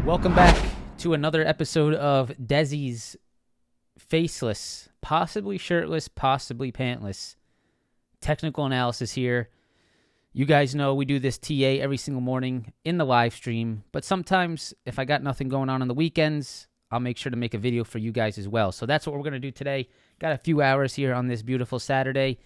Welcome back to another episode of Desi's faceless, possibly shirtless, possibly pantless technical analysis here. You guys know we do this TA every single morning in the live stream, but sometimes if I got nothing going on the weekends, I'll make sure to make a video for you guys as well. So that's what we're going to do today. Got a few hours here on this beautiful Saturday,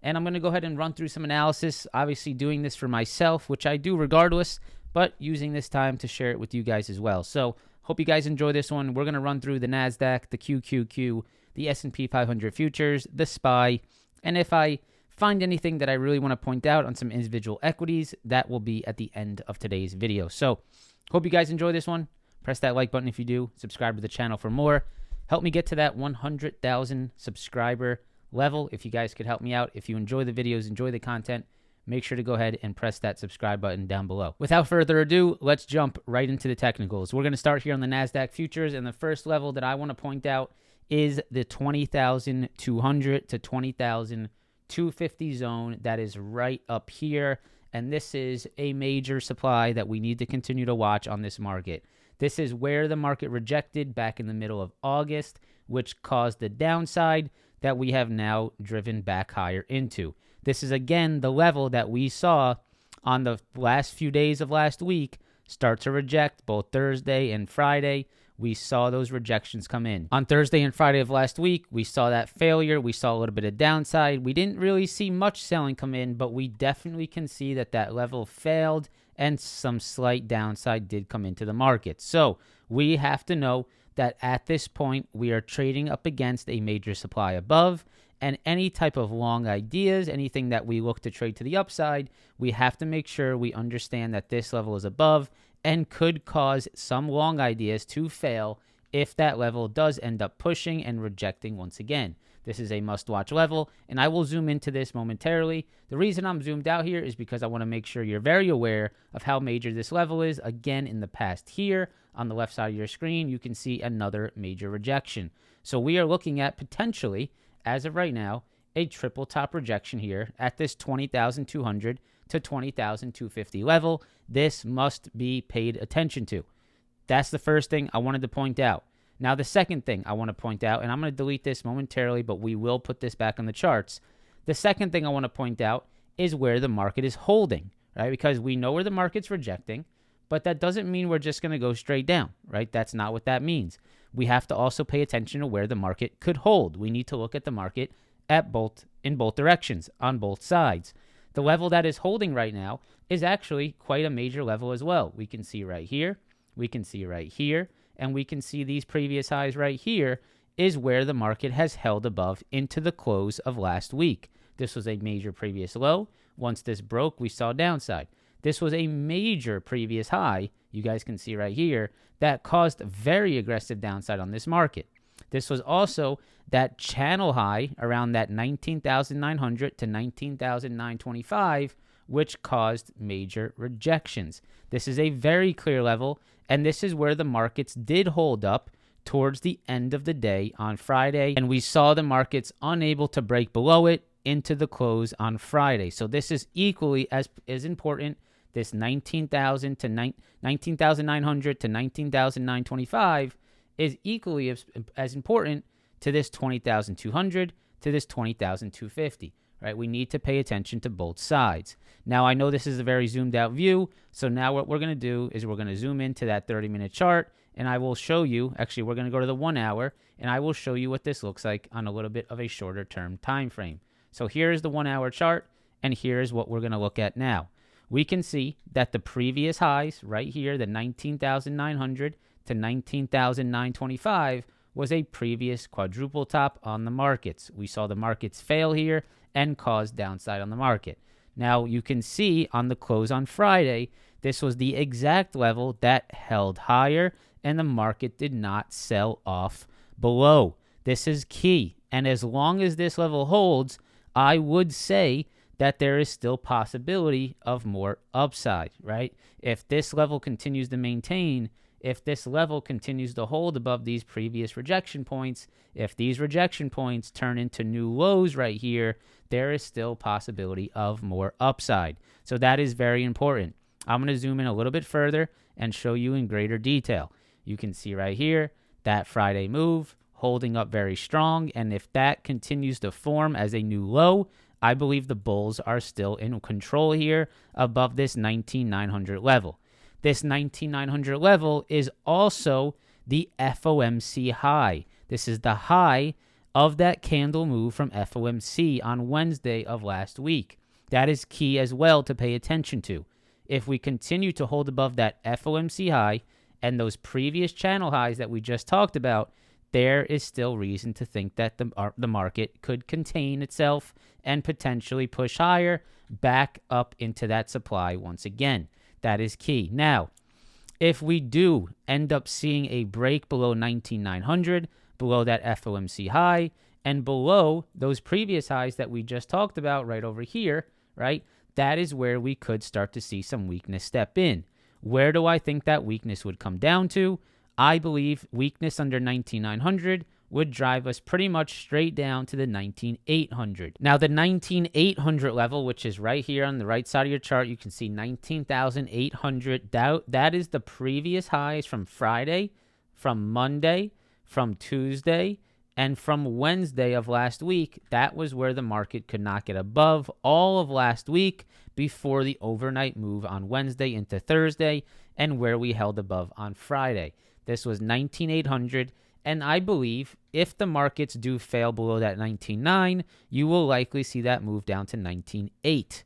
and I'm going to go ahead and run through some analysis, obviously doing this for myself, which I do regardless, but using this time to share it with you guys as well. So hope you guys enjoy this one. We're going to run through the NASDAQ, the QQQ, the S&P 500 futures, the SPY, and if I find anything that I really want to point out on some individual equities, that will be at the end of today's video. So hope you guys enjoy this one. Press that like button if you do. Subscribe to the channel for more. Help me get to that 100,000 subscriber level if you guys could help me out. If you enjoy the videos, enjoy the content, make sure to go ahead and press that subscribe button down below. Without further ado, let's jump right into the technicals. We're going to start here on the NASDAQ futures, and the first level that I want to point out is the 20,200 to 20,250 zone that is right up here, and this is a major supply that we need to continue to watch on this market. This is where the market rejected back in the middle of August, which caused the downside that we have now driven back higher into. This is, again, the level that we saw on the last few days of last week start to reject both Thursday and Friday. We saw those rejections come in. On Thursday and Friday of last week, we saw that failure. We saw a little bit of downside. We didn't really see much selling come in, but we definitely can see that that level failed and some slight downside did come into the market. So we have to know that at this point, we are trading up against a major supply above, and any type of long ideas, anything that we look to trade to the upside, we have to make sure we understand that this level is above and could cause some long ideas to fail if that level does end up pushing and rejecting once again. This is a must-watch level, and I will zoom into this momentarily. The reason I'm zoomed out here is because I want to make sure you're very aware of how major this level is. Again, in the past here, on the left side of your screen, you can see another major rejection. So we are looking at potentially, as of right now, a triple top rejection here at this 20,200 to 20,250 level. This must be paid attention to. That's the first thing I wanted to point out. Now, the second thing I want to point out, and I'm going to delete this momentarily, but we will put this back on the charts. The second thing I want to point out is where the market is holding, right? Because we know where the market's rejecting, but that doesn't mean we're just going to go straight down, right? That's not what that means. We have to also pay attention to where the market could hold. We need to look at the market in both directions, on both sides. The level that is holding right now is actually quite a major level as well. We can see right here, we can see right here, and we can see these previous highs right here is where the market has held above into the close of last week. This was a major previous low. Once this broke, we saw downside. This was a major previous high, you guys can see right here, that caused very aggressive downside on this market. This was also that channel high around that 19,900 to 19,925, which caused major rejections. This is a very clear level, and this is where the markets did hold up towards the end of the day on Friday, and we saw the markets unable to break below it into the close on Friday. So this is equally as important. This 19,900 to 19,925 is equally as important to this 20,200 to this 20,250, right? We need to pay attention to both sides. Now, I know this is a very zoomed out view, so now what we're going to do is we're going to zoom into that 30-minute chart, and I will show you, actually, we're going to go to the 1 hour, and I will show you what this looks like on a little bit of a shorter term time frame. So here is the 1 hour chart, and here is what we're going to look at now. We can see that the previous highs right here, the 19,900 to 19,925, was a previous quadruple top on the markets. We saw the markets fail here and cause downside on the market. Now, you can see on the close on Friday, this was the exact level that held higher, and the market did not sell off below. This is key, and as long as this level holds, I would say that there is still possibility of more upside, right? If this level continues to maintain, if this level continues to hold above these previous rejection points, if these rejection points turn into new lows right here, there is still possibility of more upside. So that is very important. I'm going to zoom in a little bit further and show you in greater detail. You can see right here that Friday move holding up very strong. And if that continues to form as a new low, I believe the bulls are still in control here above this 19,900 level. This 19,900 level is also the FOMC high. This is the high of that candle move from FOMC on Wednesday of last week. That is key as well to pay attention to. If we continue to hold above that FOMC high and those previous channel highs that we just talked about, there is still reason to think that the market could contain itself and potentially push higher back up into that supply once again. That is key. Now, if we do end up seeing a break below 19,900, below that FOMC high, and below those previous highs that we just talked about right over here, right, that is where we could start to see some weakness step in. Where do I think that weakness would come down to? I believe weakness under 19,900 would drive us pretty much straight down to the 19,800. Now, the 19,800 level, which is right here on the right side of your chart, you can see 19,800. That is the previous highs from Friday, from Monday, from Tuesday, and from Wednesday of last week. That was where the market could not get above all of last week before the overnight move on Wednesday into Thursday, and where we held above on Friday. This was 19,800, and I believe if the markets do fail below that 19,900, you will likely see that move down to 19,800.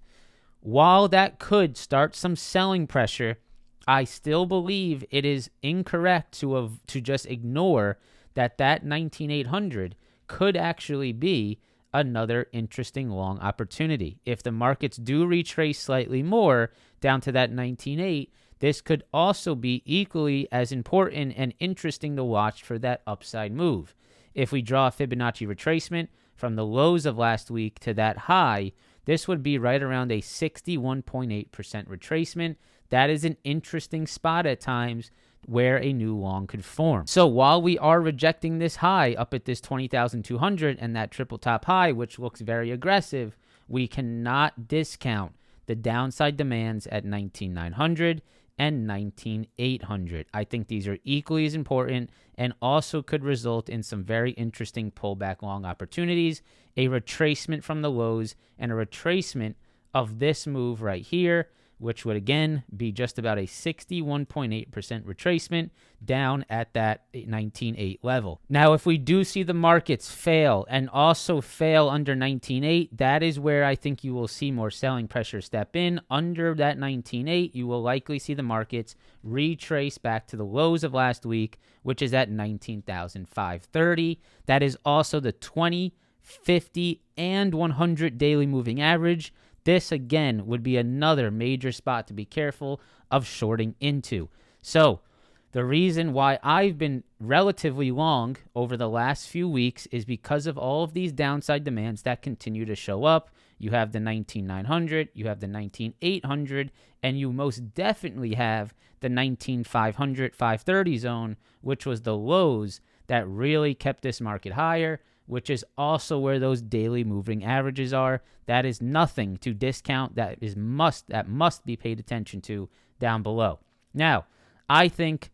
While that could start some selling pressure, I still believe it is incorrect to just ignore that 19,800 could actually be another interesting long opportunity. If the markets do retrace slightly more down to that 19,800, this could also be equally as important and interesting to watch for that upside move. If we draw a Fibonacci retracement from the lows of last week to that high, this would be right around a 61.8% retracement. That is an interesting spot at times where a new long could form. So while we are rejecting this high up at this 20,200 and that triple top high, which looks very aggressive, we cannot discount the downside demands at 19,900 and 19,800. I think these are equally as important and also could result in some very interesting pullback long opportunities, a retracement from the lows and a retracement of this move right here, which would again be just about a 61.8% retracement down at that 19,800 level. Now, if we do see the markets fail and also fail under 19,800, that is where I think you will see more selling pressure step in. Under that 19,800, you will likely see the markets retrace back to the lows of last week, which is at 19,530. That is also the 20, 50, and 100 daily moving average. This, again, would be another major spot to be careful of shorting into. So the reason why I've been relatively long over the last few weeks is because of all of these downside demands that continue to show up. You have the 19,900, you have the 19,800, and you most definitely have the 19,500, 530 zone, which was the lows that really kept this market higher, which is also where those daily moving averages are. That is nothing to discount. That must be paid attention to down below. Now, I think,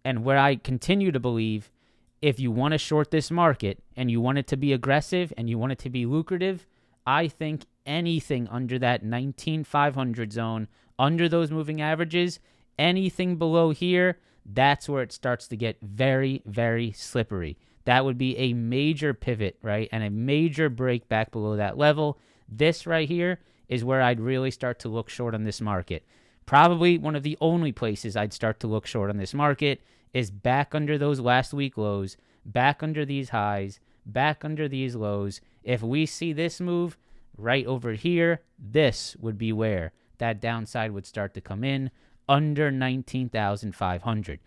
and where I continue to believe, if you want to short this market and you want it to be aggressive and you want it to be lucrative, I think anything under that 19,500 zone, under those moving averages, anything below here, that's where it starts to get very, very slippery. That would be a major pivot, right? And a major break back below that level. This right here is where I'd really start to look short on this market. Probably one of the only places I'd start to look short on this market is back under those last week lows, back under these highs, back under these lows. If we see this move right over here, this would be where that downside would start to come in under 19,500.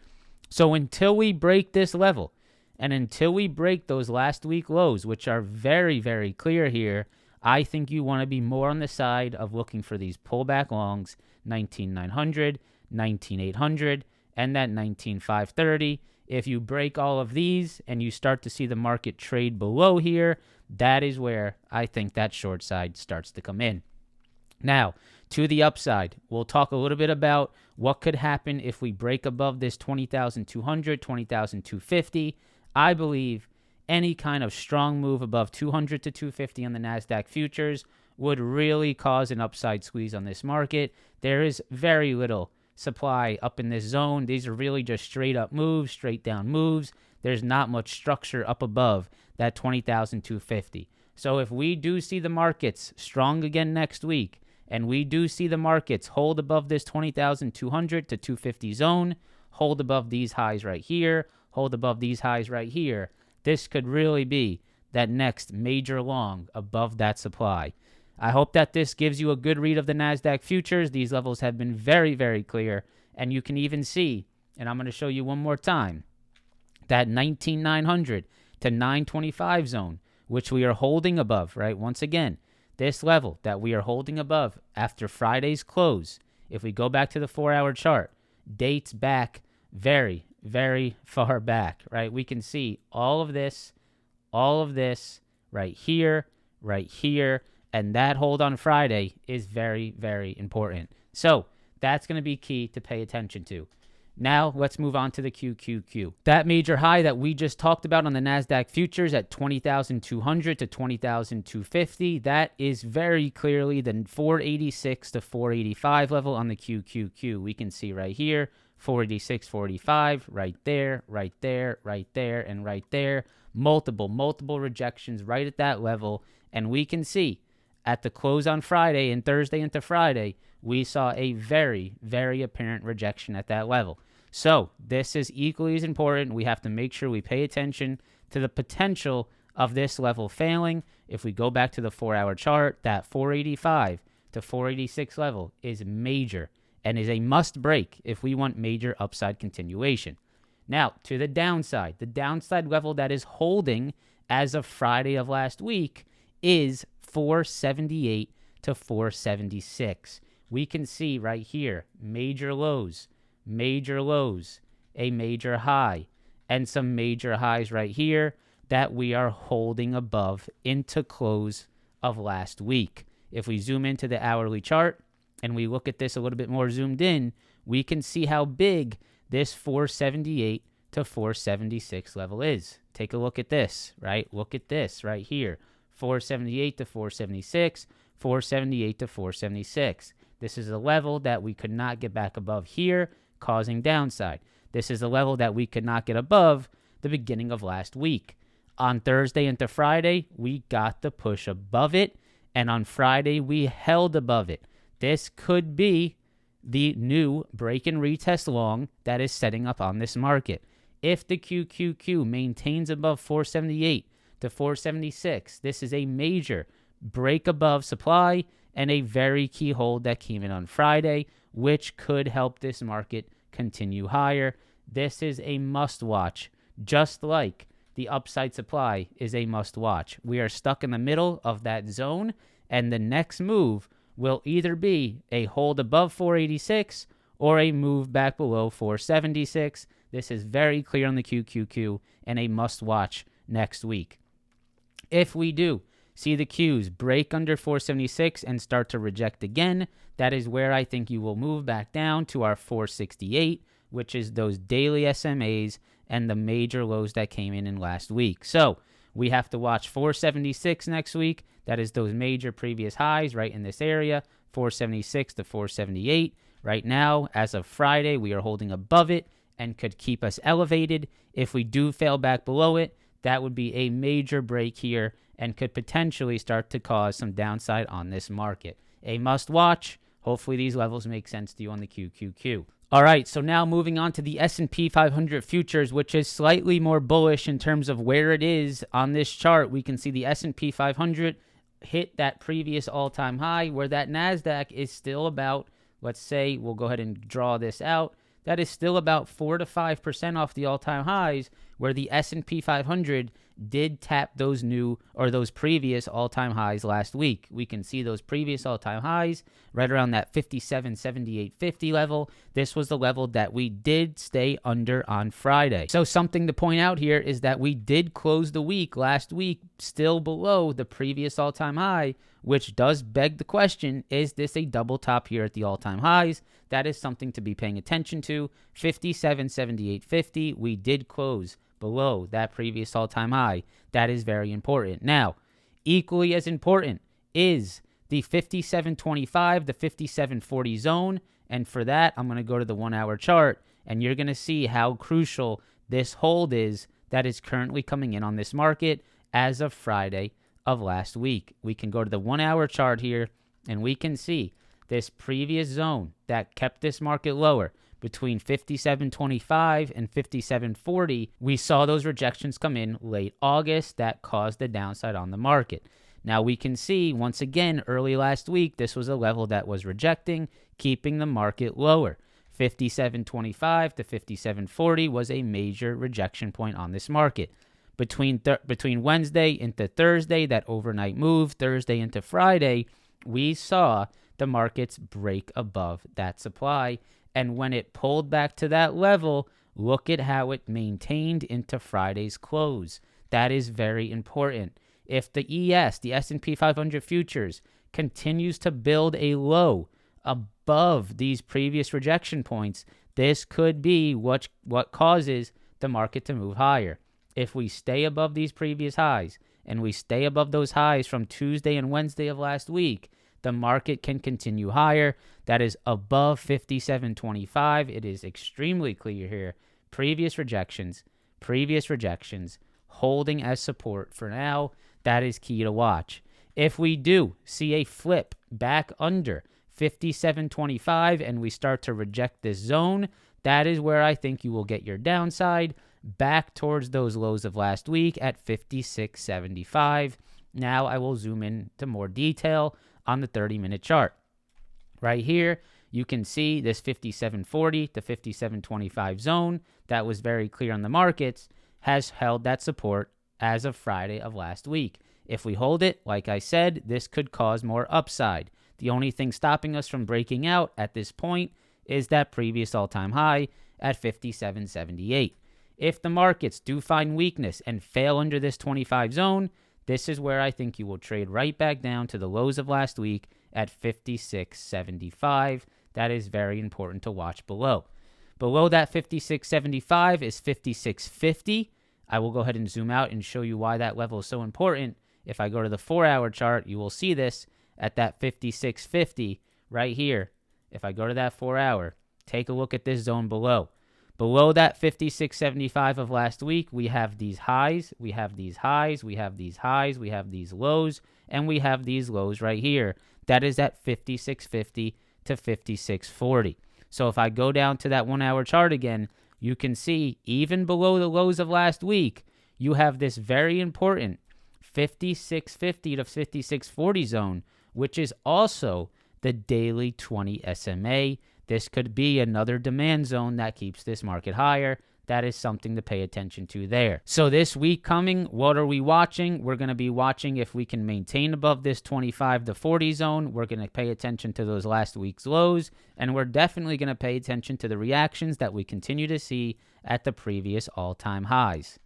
So until we break this level, and until we break those last week lows, which are very, very clear here, I think you want to be more on the side of looking for these pullback longs, 19,900, 19,800, and that 19,530. If you break all of these and you start to see the market trade below here, that is where I think that short side starts to come in. Now, to the upside. We'll talk a little bit about what could happen if we break above this 20,200, 20,250. I believe any kind of strong move above 200 to 250 on the NASDAQ futures would really cause an upside squeeze on this market. There is very little supply up in this zone. These are really just straight up moves, straight down moves. There's not much structure up above that 20,250. So if we do see the markets strong again next week, and we do see the markets hold above this 20,200 to 250 zone, hold above these highs right here, hold above these highs right here, this could really be that next major long above that supply. I hope that this gives you a good read of the NASDAQ futures. These levels have been very, very clear. And you can even see, and I'm going to show you one more time, that 19,900 to 925 zone, which we are holding above, right? Once again, this level that we are holding above after Friday's close, if we go back to the 4-hour chart, dates back very, very far back, right? We can see all of this right here, and that hold on Friday is very, very important. So that's going to be key to pay attention to. Now, let's move on to the QQQ. That major high that we just talked about on the NASDAQ futures at 20,200 to 20,250, that is very clearly the 486 to 485 level on the QQQ. We can see right here, 486, 485, right there, right there, right there, and right there. Multiple rejections right at that level. And we can see at the close on Friday and Thursday into Friday, we saw a very, very apparent rejection at that level. So this is equally as important. We have to make sure we pay attention to the potential of this level failing. If we go back to the 4-hour chart, that 485 to 486 level is major and is a must break if we want major upside continuation. Now, to the downside level that is holding as of Friday of last week is 478 to 476. We can see right here, major lows, a major high, and some major highs right here that we are holding above into close of last week. If we zoom into the hourly chart and we look at this a little bit more zoomed in, we can see how big this 478 to 476 level is. Take a look at this, right? Look at this right here. 478 to 476, 478 to 476. This is a level that we could not get back above here, causing downside. This is a level that we could not get above the beginning of last week. On Thursday into Friday, we got the push above it, and on Friday, we held above it. This could be the new break and retest long that is setting up on this market. If the QQQ maintains above 478 to 476, this is a major break above supply and a very key hold that came in on Friday, which could help this market continue higher. This is a must watch, just like the upside supply is a must watch. We are stuck in the middle of that zone, and the next move will either be a hold above 486 or a move back below 476. This is very clear on the QQQ and a must watch next week. If we do see the Qs break under 476 and start to reject again, that is where I think you will move back down to our 468, which is those daily SMAs and the major lows that came in last week. So we have to watch 476 next week. That is those major previous highs right in this area, 476 to 478. Right now, as of Friday, we are holding above it and could keep us elevated. If we do fail back below it, that would be a major break here and could potentially start to cause some downside on this market. A must watch. Hopefully these levels make sense to you on the QQQ. All right, so now moving on to the S&P 500 futures, which is slightly more bullish in terms of where it is on this chart. We can see the S&P 500 hit that previous all-time high, where that NASDAQ is still about, let's say, we'll go ahead and draw this out, that is still about 4 to 5% off the all-time highs, where the S&P 500 did tap those previous all-time highs last week. We can see those previous all-time highs right around that 57.7850 level. This was the level that we did stay under on Friday. So something to point out here is that we did close the week last week still below the previous all-time high, which does beg the question, is this a double top here at the all-time highs? That is something to be paying attention to. 57.7850, we did close below that previous all-time high. That is very important. Now, equally as important is the 57.25, the 57.40 zone. And for that, I'm going to go to the 1-hour chart, and you're going to see how crucial this hold is that is currently coming in on this market as of Friday of last week. We can go to the 1-hour chart here, and we can see this previous zone that kept this market lower between 57.25 and 57.40. We saw those rejections come in late August that caused the downside on the market. Now we can see, once again, early last week, this was a level that was rejecting, keeping the market lower. 57.25 to 57.40 was a major rejection point on this market. Between Wednesday into Thursday, that overnight move, Thursday into Friday, we saw the markets break above that supply. And when it pulled back to that level, look at how it maintained into Friday's close. That is very important. If the S&P 500 futures, continues to build a low above these previous rejection points, this could be what causes the market to move higher. If we stay above these previous highs, and we stay above those highs from Tuesday and Wednesday of last week, the market can continue higher. That is above 57.25. It is extremely clear here. Previous rejections, holding as support for now. That is key to watch. If we do see a flip back under 57.25 and we start to reject this zone, that is where I think you will get your downside back towards those lows of last week at 56.75. Now I will zoom in to more detail on the 30-minute chart. Right here, you can see this 57.40 to 57.25 zone that was very clear on the markets has held that support as of Friday of last week. If we hold it, like I said, this could cause more upside. The only thing stopping us from breaking out at this point is that previous all-time high at 57.78. If the markets do find weakness and fail under this 25 zone, this is where I think you will trade right back down to the lows of last week at 56.75. That is very important to watch below. Below that 56.75 is 56.50. I will go ahead and zoom out and show you why that level is so important. If I go to the 4-hour chart, you will see this at that 56.50 right here. If I go to that 4-hour, take a look at this zone below. Below that 56.75 of last week, we have these highs, we have these highs, we have these highs, we have these lows, and we have these lows right here. That is at 56.50 to 56.40. So if I go down to that 1-hour chart again, you can see even below the lows of last week, you have this very important 56.50 to 56.40 zone, which is also the daily 20 SMA. This could be another demand zone that keeps this market higher. That is something to pay attention to there. So this week coming, what are we watching? We're going to be watching if we can maintain above this 25 to 40 zone. We're going to pay attention to those last week's lows, and we're definitely going to pay attention to the reactions that we continue to see at the previous all-time highs.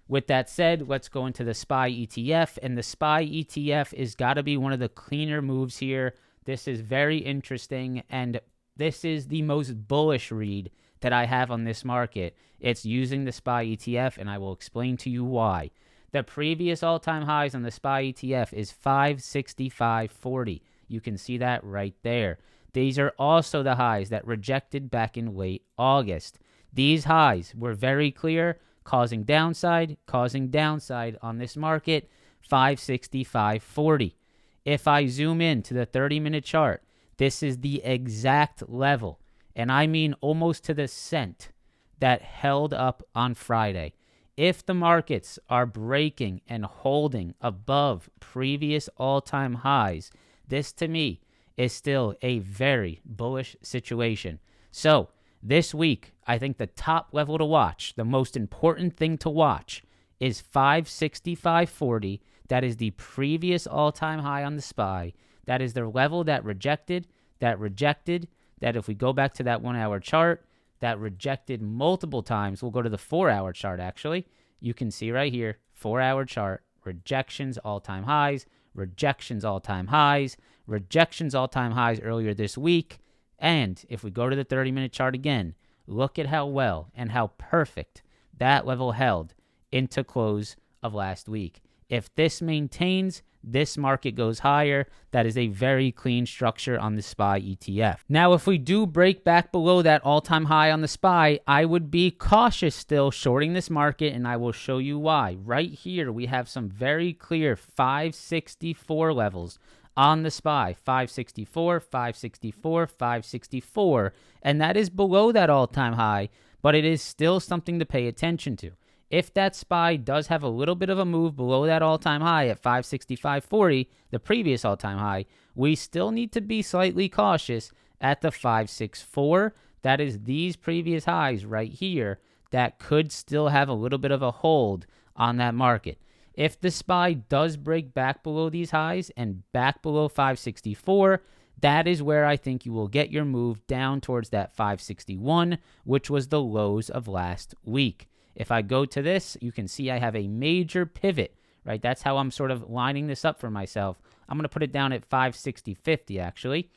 With that said, let's go into the SPY ETF, and the SPY ETF is got to be one of the cleaner moves here. This is very interesting, and this is the most bullish read that I have on this market. It's using the SPY ETF, and I will explain to you why. The previous all-time highs on the SPY ETF is 565.40. You can see that right there. These are also the highs that rejected back in late August. These highs were very clear, causing downside on this market, 565.40. If I zoom in to the 30-minute chart, this is the exact level, and I mean almost to the cent, that held up on Friday. If the markets are breaking and holding above previous all-time highs, this to me is still a very bullish situation. So This week, I think the top level to watch, the most important thing to watch, is 565.40. That is the previous all-time high on the SPY. That is the level that rejected, that if we go back to that 1 hour chart, that rejected multiple times. We'll go to the 4 hour chart, actually. You can see right here, 4 hour chart, rejections, all-time highs, rejections, all-time highs, rejections, all-time highs earlier this week. And if we go to the 30-minute chart again, look at how well and how perfect that level held into close of last week. If this maintains, this market goes higher. That is a very clean structure on the SPY ETF. Now, if we do break back below that all-time high on the SPY, I would be cautious still shorting this market, and I will show you why. Right here, we have some very clear 564 levels on the SPY. 564, 564, 564, and that is below that all-time high, but it is still something to pay attention to. If that SPY does have a little bit of a move below that all-time high at 565.40, the previous all-time high, we still need to be slightly cautious at the 564. That is these previous highs right here that could still have a little bit of a hold on that market. If the SPY does break back below these highs and back below 564, that is where I think you will get your move down towards that 561, which was the lows of last week. If I go to this, you can see I have a major pivot, right? That's how I'm sort of lining this up for myself. I'm going to put it down at 560.50, actually.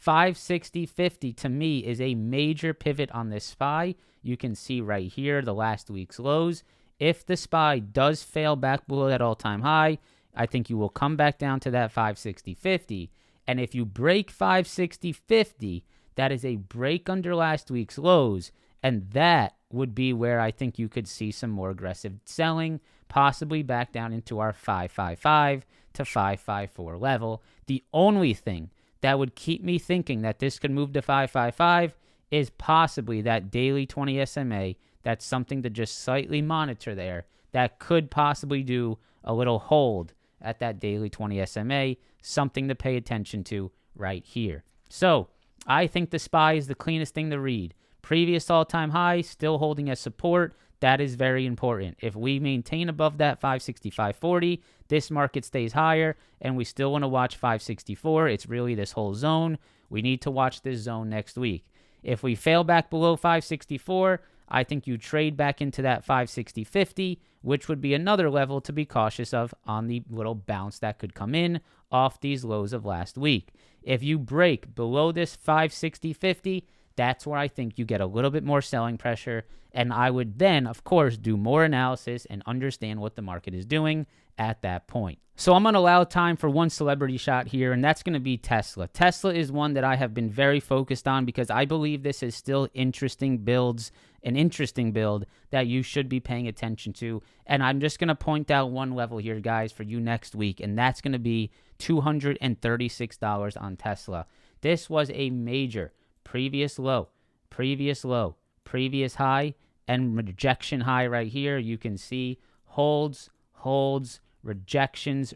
560.50 to me is a major pivot on this SPY. You can see right here the last week's lows. If the SPY does fail back below that all-time high, I think you will come back down to that 560.50. And if you break 560.50, that is a break under last week's lows, and that would be where I think you could see some more aggressive selling, possibly back down into our 555 to 554 level. The only thing that would keep me thinking that this could move to 555 is possibly that daily 20 SMA. That's something to just slightly monitor there. That could possibly do a little hold at that daily 20 SMA, something to pay attention to right here. So I think the SPY is the cleanest thing to read. Previous all-time high, still holding as support. That is very important. If we maintain above that 565.40, this market stays higher, and we still want to watch 564. It's really this whole zone. We need to watch this zone next week. If we fail back below 564, I think you trade back into that 560.50, which would be another level to be cautious of on the little bounce that could come in off these lows of last week. If you break below this 560.50, that's where I think you get a little bit more selling pressure, and I would then, of course, do more analysis and understand what the market is doing at that point. So I'm going to allow time for one celebrity shot here, and that's going to be Tesla. Tesla is one that I have been very focused on because I believe this is still interesting builds, an interesting build that you should be paying attention to. And I'm just going to point out one level here, guys, for you next week, and that's going to be $236 on Tesla. This was a major previous low, previous high, and rejection high right here. You can see holds, rejections.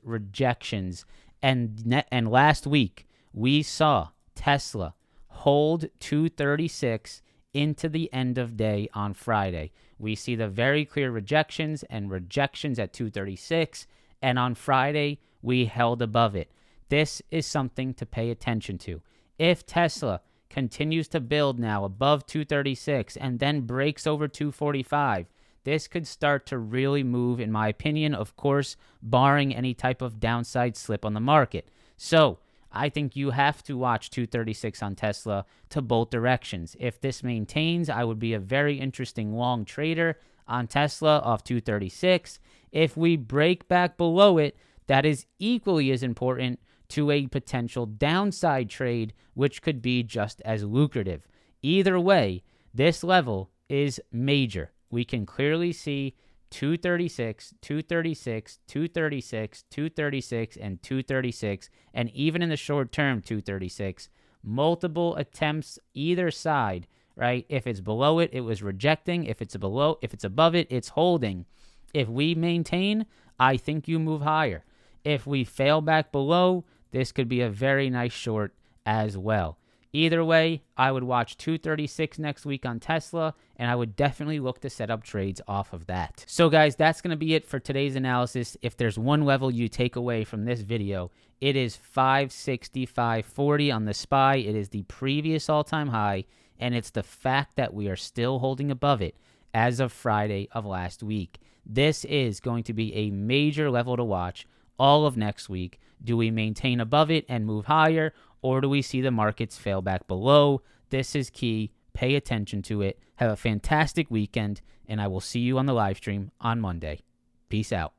And last week, we saw Tesla hold 236 into the end of day on Friday. We see the very clear rejections at 236, and on Friday, we held above it. This is something to pay attention to. If Tesla continues to build now above 236 and then breaks over 245, this could start to really move, in my opinion, of course, barring any type of downside slip on the market. So I think you have to watch 236 on Tesla to both directions. If this maintains, I would be a very interesting long trader on Tesla off 236. If we break back below it, that is equally as important to a potential downside trade, which could be just as lucrative. Either way, this level is major. We can clearly see 236, 236, 236, 236, and 236, and even in the short term, 236. Multiple attempts either side, right? If it's below it, it was rejecting. If it's above it, it's holding. If we maintain, I think you move higher. If we fail back below, this could be a very nice short as well. Either way, I would watch 236 next week on Tesla, and I would definitely look to set up trades off of that. So guys, that's going to be it for today's analysis. If there's one level you take away from this video, it is 565.40 on the SPY. It is the previous all-time high, and it's the fact that we are still holding above it as of Friday of last week. This is going to be a major level to watch all of next week. Do we maintain above it and move higher, or do we see the markets fail back below? This is key. Pay attention to it. Have a fantastic weekend, and I will see you on the live stream on Monday. Peace out.